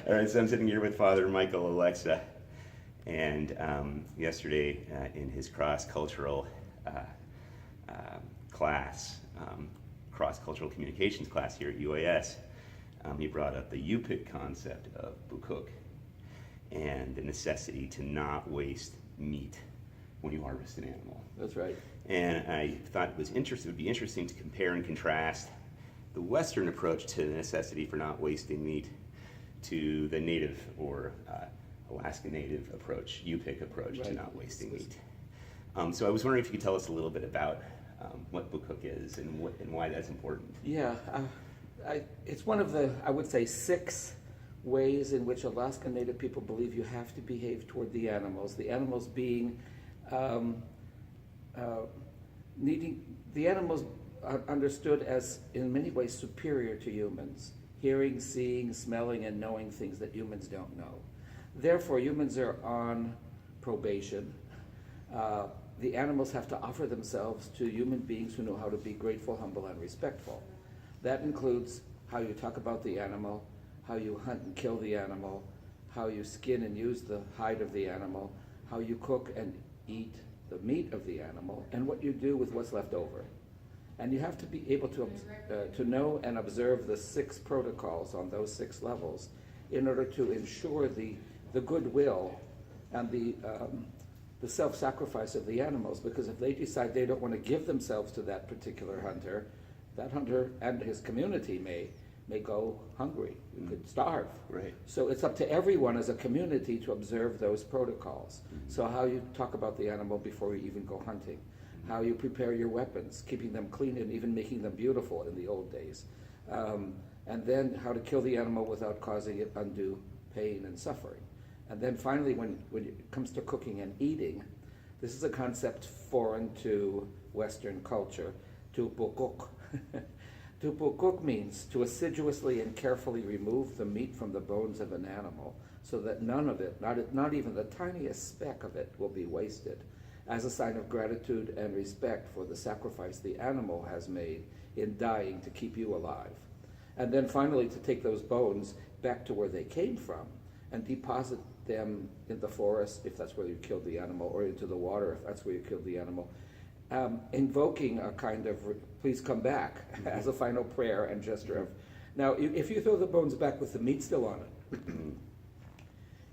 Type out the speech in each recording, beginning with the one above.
All right, so I'm sitting here with Father Michael Oleksa, and yesterday in his cross-cultural class, cross-cultural communications class here at UAS, he brought up the UPIC concept of Bukook and the necessity to not waste meat when you harvest an animal. That's right. And I thought it would be interesting to compare and contrast the Western approach to the necessity for not wasting meat to the native or Alaska Native approach, UPIC approach to not wasting meat. So I was wondering if you could tell us a little bit about what Bukook is and why that's important. Yeah, it's one of the, I would say, 6 ways in which Alaska Native people believe you have to behave toward the animals being the animals are understood as in many ways superior to humans, hearing, seeing, smelling, and knowing things that humans don't know. Therefore, humans are on probation. The animals have to offer themselves to human beings who know how to be grateful, humble, and respectful. That includes how you talk about the animal, how you hunt and kill the animal, how you skin and use the hide of the animal, how you cook and eat the meat of the animal, and what you do with what's left over. And you have to be able to know and observe the 6 protocols on those 6 levels in order to ensure the goodwill and the self-sacrifice of the animals, because if they decide they don't want to give themselves to that particular hunter, that hunter and his community may go hungry, could starve. Right. So it's up to everyone as a community to observe those protocols. So how you talk about the animal before you even go hunting, how you prepare your weapons, keeping them clean and even making them beautiful in the old days. And then how to kill the animal without causing it undue pain and suffering. And then finally, when it comes to cooking and eating, this is a concept foreign to Western culture, to Bukook. To Bukook means to assiduously and carefully remove the meat from the bones of an animal so that none of it, not even the tiniest speck of it, will be wasted, as a sign of gratitude and respect for the sacrifice the animal has made in dying to keep you alive. And then finally to take those bones back to where they came from and deposit them in the forest, if that's where you killed the animal, or into the water, if that's where you killed the animal, invoking a kind of, please come back, as a final prayer and gesture of. Now, if you throw the bones back with the meat still on it,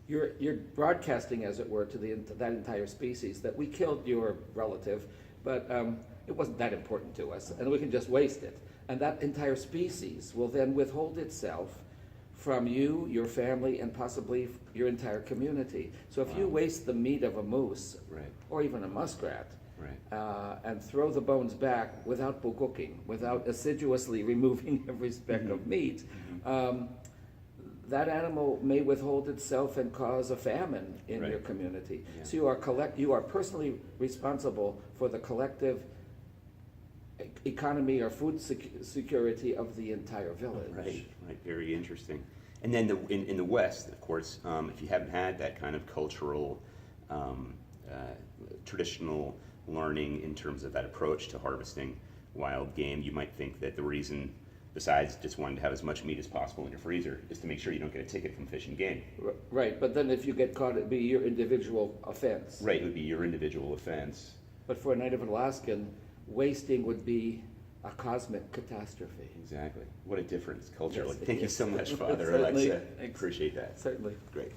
you're broadcasting, as it were, to that entire species that we killed your relative, but it wasn't that important to us, and we can just waste it. And that entire species will then withhold itself from you, your family, and possibly your entire community. So if you waste the meat of a moose, or even a muskrat, and throw the bones back without bukooking, without assiduously removing every speck of meat, that animal may withhold itself and cause a famine in your community. Yeah. So you are personally responsible for the collective economy or food security of the entire village. Right. Very interesting. And then in the West, of course, if you haven't had that kind of cultural, traditional learning in terms of that approach to harvesting wild game, you might think that the reason, besides just wanting to have as much meat as possible in your freezer, is to make sure you don't get a ticket from Fish and Game. Right, but then if you get caught, it'd be your individual offense. Right, it would be your individual offense. But for a Native Alaskan, wasting would be a cosmic catastrophe. Exactly. What a difference culturally. Yes, Thank you so much, Father Oleksa. I appreciate that. Certainly. Great.